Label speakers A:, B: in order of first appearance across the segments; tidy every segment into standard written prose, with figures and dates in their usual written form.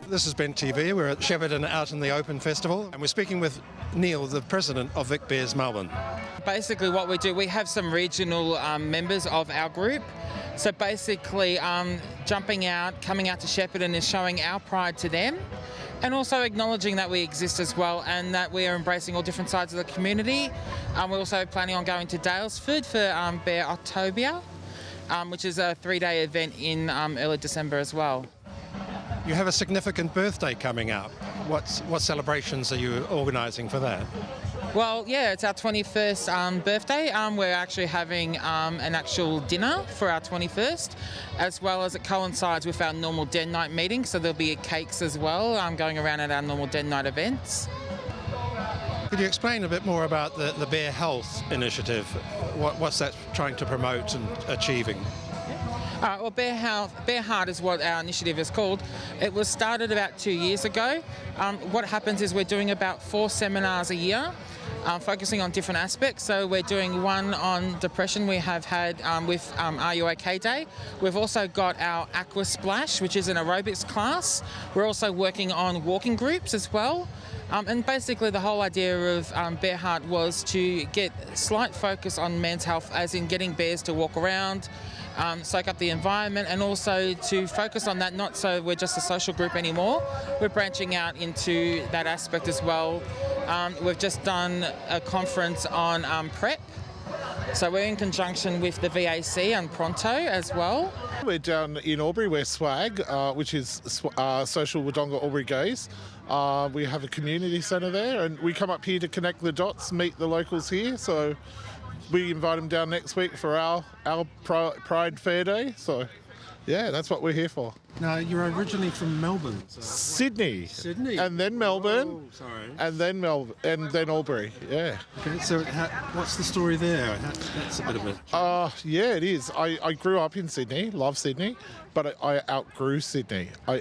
A: This is Ben TV. We're at Shepparton Out in the Open Festival, and we're speaking with Neil, the president of Vic Bears Melbourne.
B: Basically what we do, we have some regional members of our group. So basically jumping out, coming out to Shepparton is showing our pride to them, and also acknowledging that we exist as well and that we are embracing all different sides of the community. We're also planning on going to Daylesford for Bear Octobia, which is a 3-day event in early December as well.
A: You have a significant birthday coming up. What celebrations are you organising for that?
B: Well, yeah, it's our 21st birthday. We're actually having an actual dinner for our 21st, as well as it coincides with our normal Den Night meeting, so there'll be cakes as well going around at our normal Den Night events.
A: Could you explain a bit more about the Bear Health initiative? What's that trying to promote and achieving?
B: Well, Bear Heart is what our initiative is called. It was started about 2 years ago. What happens is we're doing about 4 seminars a year, focusing on different aspects. So we're doing one on depression we have had with Are You OK Day. We've also got our Aqua Splash, which is an aerobics class. We're also working on walking groups as well. And basically the whole idea of Bear Heart was to get slight focus on men's health, as in getting bears to walk around, soak up the environment, and also to focus on that, not so we're just a social group anymore. We're branching out into that aspect as well. We've just done a conference on PrEP. So we're in conjunction with the VAC and Pronto as well.
C: We're down in Albury, we're SWAG, which is Social Wodonga Albury Gays. We have a community centre there, and we come up here to connect the dots, meet the locals here. So we invite them down next week for our Pride Fair Day. So yeah, that's what we're here for.
A: Now, you're originally from Melbourne. So
C: Sydney.
A: Sydney.
C: And then Melbourne.
A: Oh, sorry.
C: And then and then Albury, yeah.
A: Okay, so what's the story there? That's a bit of a...
C: Yeah, it is. I grew up in Sydney, love Sydney, but I outgrew Sydney. I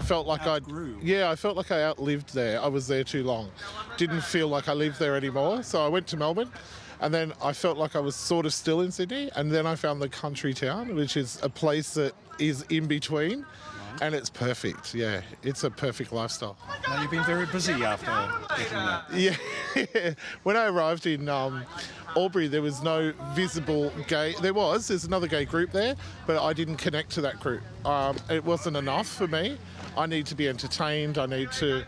C: felt like I felt like I outlived there. I was there too long. Didn't feel like I lived there anymore, so I went to Melbourne. And then I felt like I was sort of still in Sydney, and then I found the country town, which is a place that is in between, and it's perfect. Yeah, it's a perfect lifestyle.
A: Now, you've been very busy after getting that.
C: Yeah. When I arrived in Albury, there was no visible gay... There's another gay group there, but I didn't connect to that group. It wasn't enough for me. I need to be entertained. I need to...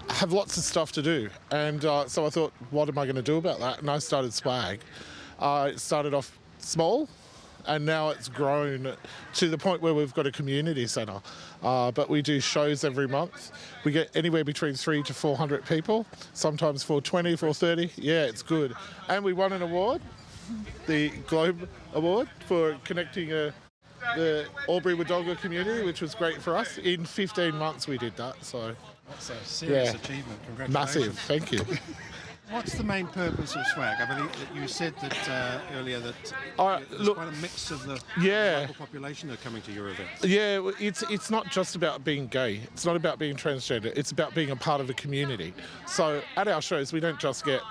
C: have lots of stuff to do, and so I thought, what am I going to do about that? And I started SWAG. It started off small, and now it's grown to the point where we've got a community centre. But we do shows every month. We get anywhere between 300 to 400 people, sometimes 420, 430. Yeah, it's good. And we won an award, the Globe Award, for connecting the Albury Wodonga community, which was great for us. In 15 months we did that, so...
A: That's a serious achievement. Congratulations.
C: Massive, thank you.
A: What's the main purpose of SWAG? I believe that you said that earlier that there's quite a mix of the local population that are coming to your events.
C: Yeah, it's not just about being gay. It's not about being transgender. It's about being a part of a community. So at our shows, we don't just get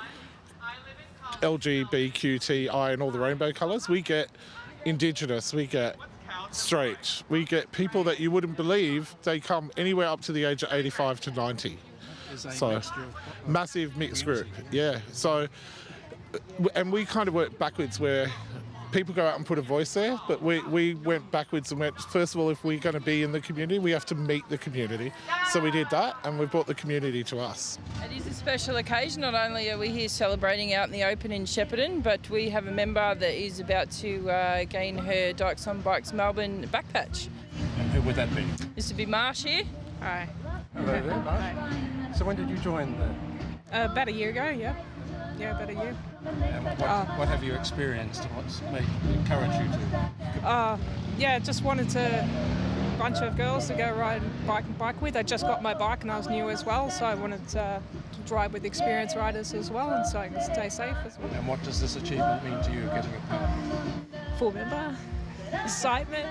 C: LGBTQI and all the rainbow colours. We get Indigenous, we get straight, we get people that you wouldn't believe. They come anywhere up to the age of 85 to 90. So massive mixed group, yeah. So, and we kind of work backwards, where people go out and put a voice there, but we went backwards and went, first of all, if we're going to be in the community, we have to meet the community. So we did that, and we brought the community to us.
D: It is a special occasion. Not only are we here celebrating out in the open in Shepparton, but we have a member that is about to gain her Dykes on Bikes Melbourne back patch.
A: And who would that be?
D: This would be Marsh here.
E: Hi.
A: Hello there, Marsh.
E: Hi.
A: So when did you join the...
E: About a year ago, yeah. Yeah, about a year.
A: And what have you experienced, and what's encouraged you to...
E: Yeah, just wanted a bunch of girls to go ride bike with. I just got my bike and I was new as well, so I wanted to ride with experienced riders as well, and so I can stay safe as well.
A: And what does this achievement mean to you, getting a part?
E: Full member, excitement.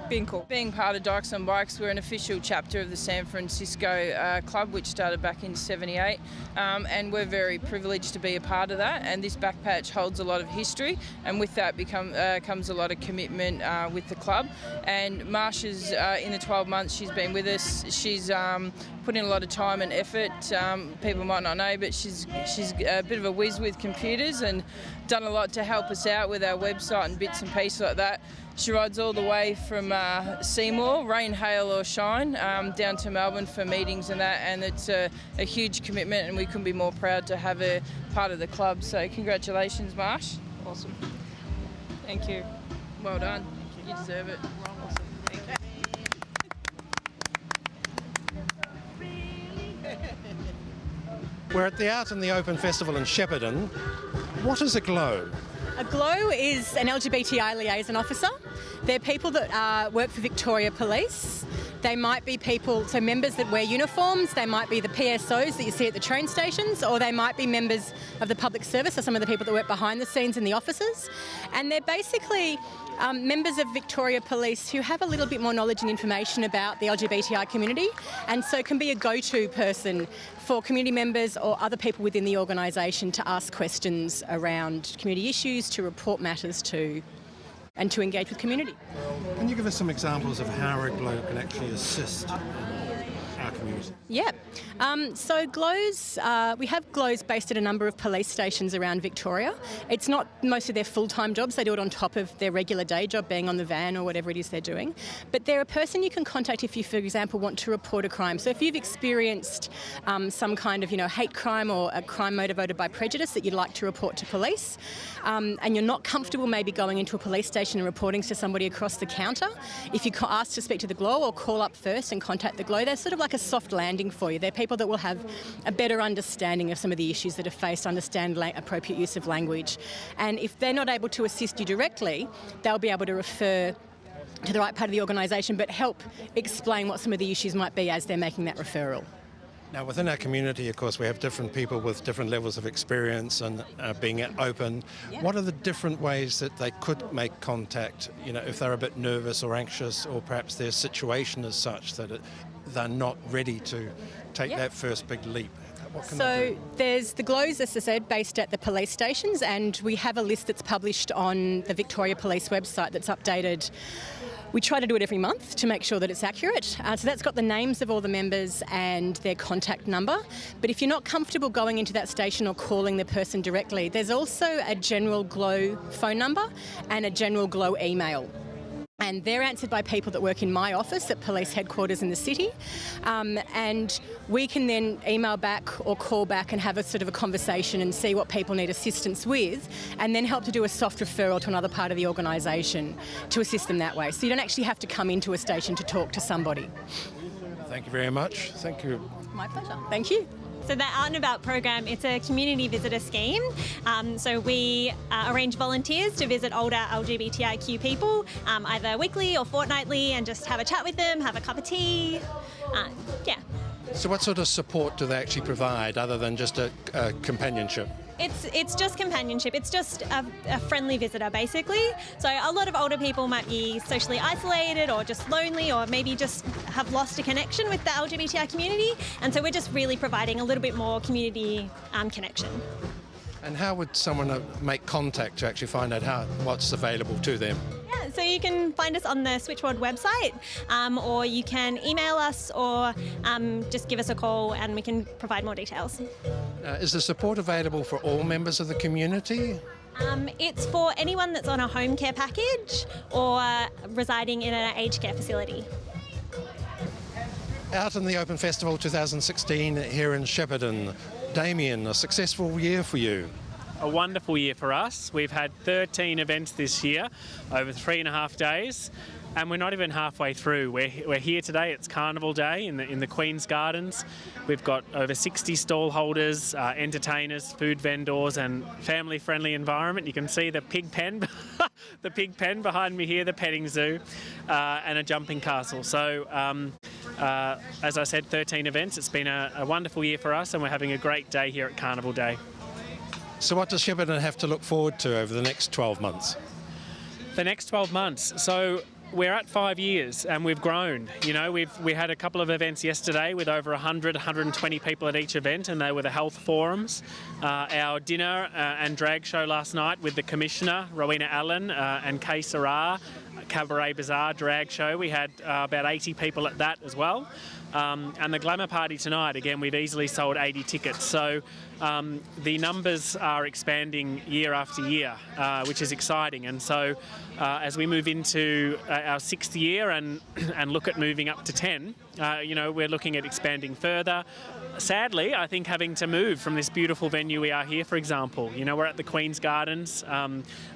E: being cool.
D: Being part of Dykes on Bikes, we're an official chapter of the San Francisco Club, which started back in '78, and we're very privileged to be a part of that. And this back patch holds a lot of history, and with that comes a lot of commitment with the club. And Marsha's, in the 12 months she's been with us, she's put in a lot of time and effort. People might not know, but she's a bit of a whiz with computers and done a lot to help us out with our website and bits and pieces like that. She rides all the way from Seymour, rain, hail or shine, down to Melbourne for meetings and that, and it's a huge commitment, and we couldn't be more proud to have her part of the club. So congratulations, Marsh.
E: Awesome. Thank you.
D: Well done. You deserve it. Awesome. Thank you.
A: We're at the Out in the Open Festival in Shepparton. What is a GLOW?
F: A GLOW is an LGBTI liaison officer. They're people that work for Victoria Police. They might be people, so members that wear uniforms, they might be the PSOs that you see at the train stations, or they might be members of the public service, so some of the people that work behind the scenes in the offices. And they're basically members of Victoria Police who have a little bit more knowledge and information about the LGBTI community, and so can be a go-to person for community members or other people within the organisation to ask questions around community issues, to report matters to, and to engage with community.
A: Can you give us some examples of how a GLOW can actually assist our community?
F: Yeah. So GLOWs, we have GLOWs based at a number of police stations around Victoria. It's not most of their full-time jobs. They do it on top of their regular day job, being on the van or whatever it is they're doing. But they're a person you can contact if you, for example, want to report a crime. So if you've experienced some kind of, hate crime or a crime motivated by prejudice that you'd like to report to police, and you're not comfortable maybe going into a police station and reporting to somebody across the counter, if you ask to speak to the GLOW or call up first and contact the GLOW, they're sort of like a soft landing for you. They're people that will have a better understanding of some of the issues that are faced, understand appropriate use of language. And if they're not able to assist you directly, they'll be able to refer to the right part of the organisation, but help explain what some of the issues might be as they're making that referral.
A: Now, within our community, of course, we have different people with different levels of experience and being open.
F: Yeah.
A: What are the different ways that they could make contact, if they're a bit nervous or anxious, or perhaps their situation is such that they're not ready to take that first big leap? What can they do?
F: There's the GLOWs, as I said, based at the police stations, and we have a list that's published on the Victoria Police website that's updated. We try to do it every month to make sure that it's accurate. So that's got the names of all the members and their contact number. But if you're not comfortable going into that station or calling the person directly, there's also a general GLOW phone number and a general GLOW email. And they're answered by people that work in my office at police headquarters in the city. And we can then email back or call back and have a sort of a conversation and see what people need assistance with, and then help to do a soft referral to another part of the organisation to assist them that way. So you don't actually have to come into a station to talk to somebody.
A: Thank you very much. Thank you.
F: My pleasure. Thank you.
G: So the Out and About program, it's a community visitor scheme. So we arrange volunteers to visit older LGBTIQ people, either weekly or fortnightly, and just have a chat with them, have a cup of tea. Yeah.
A: So what sort of support do they actually provide other than just a companionship?
G: It's just companionship. It's just a friendly visitor, basically. So a lot of older people might be socially isolated or just lonely, or maybe just have lost a connection with the LGBTI community. And so we're just really providing a little bit more community connection.
A: And how would someone make contact to actually find out what's available to them?
G: Yeah, so you can find us on the Switchboard website, or you can email us, or just give us a call and we can provide more details.
A: Is the support available for all members of the community?
G: It's for anyone that's on a home care package or residing in an aged care facility.
A: Out in the Open Festival 2016 here in Shepparton. Damien, a successful year for you.
H: A wonderful year for us. We've had 13 events this year over 3.5 days, and we're not even halfway through. We're here today. It's Carnival Day in the Queen's Gardens. We've got over 60 stall holders, entertainers, food vendors, and family-friendly environment. You can see the pig pen, the pig pen behind me here, the petting zoo, and a jumping castle. So, as I said, 13 events. It's been a wonderful year for us, and we're having a great day here at Carnival Day.
A: So what does Shepparton have to look forward to over the next 12 months?
H: The next 12 months. So we're at 5 years and we've grown. You know, we had a couple of events yesterday with over 120 people at each event, and they were the health forums. Our dinner and drag show last night with the Commissioner, Rowena Allen, and Kay Sarah, Cabaret Bazaar drag show. We had about 80 people at that as well. And the Glamour Party tonight, again, we've easily sold 80 tickets. So the numbers are expanding year after year, which is exciting. And so as we move into our 6th year and look at moving up to 10, you know, we're looking at expanding further. Sadly, I think having to move from this beautiful venue we are here, for example. You know, we're at the Queen's Gardens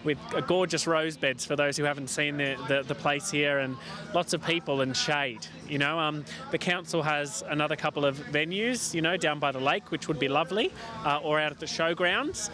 H: with gorgeous rose beds for those who haven't seen the place here, and lots of people and shade. You know, the council has another couple of venues, you know, down by the lake, which would be lovely, or out at the showgrounds,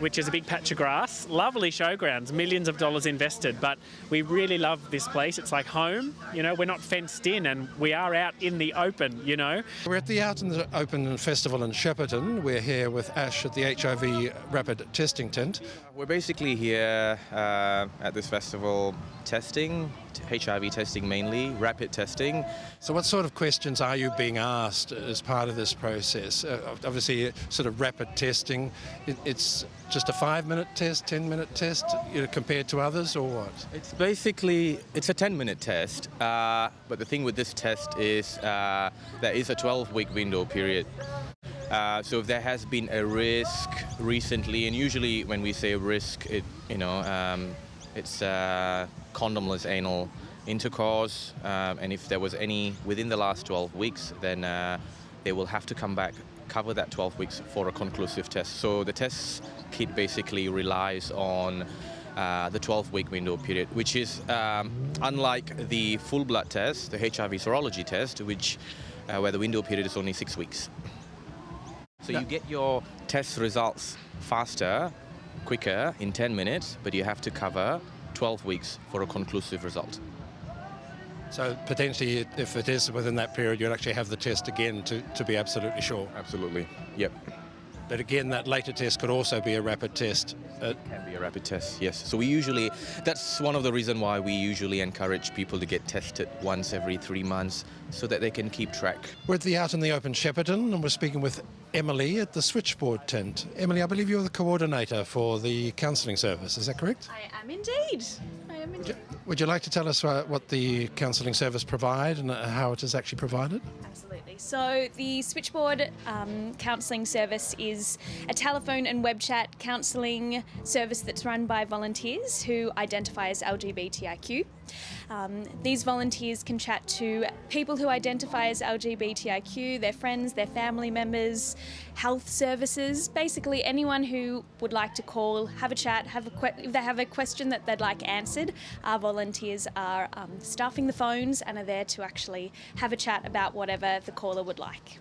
H: which is a big patch of grass. Lovely showgrounds, millions of dollars invested, but we really love this place. It's like home. You know, we're not fenced in, and we are out in the open, you know.
A: We're at the Out in the Open Festival in Shepparton. We're here with Ash at the HIV Rapid Testing Tent.
I: We're basically here at this festival testing, HIV testing mainly, rapid testing.
A: So what sort of questions are you being asked as part of this process? Obviously, sort of rapid testing, it's just a 5-minute test, 10-minute test, you know, compared to others, or what?
I: It's a 10-minute test, but the thing with this test is there is a 12-week window period. So if there has been a risk recently, and usually when we say risk, it's condomless anal intercourse, and if there was any within the last 12 weeks, then they will have to come back, cover that 12 weeks for a conclusive test. So the test kit basically relies on the 12-week window period, which is unlike the full blood test, the HIV serology test, which where the window period is only 6 weeks. So you get your test results faster, quicker, in 10 minutes, but you have to cover 12 weeks for a conclusive result.
A: So potentially, if it is within that period, you'll actually have the test again to be absolutely sure.
I: Absolutely, yep.
A: But again, that later test could also be a rapid test.
I: It can be a rapid test, yes. So that's one of the reasons why we usually encourage people to get tested once every 3 months so that they can keep track.
A: We're at the Out in the Open Shepparton, and we're speaking with Emily at the switchboard tent. Emily, I believe you're the coordinator for the counselling service, is that correct?
J: I am indeed.
A: Would you like to tell us what the counselling service provide and how it is actually provided?
J: Absolutely. So the switchboard counselling service is a telephone and web chat counselling service that's run by volunteers who identify as LGBTIQ. These volunteers can chat to people who identify as LGBTIQ, their friends, their family members, health services, basically anyone who would like to call, have a chat, if they have a question that they'd like answered. Our volunteers are staffing the phones and are there to actually have a chat about whatever the caller would like.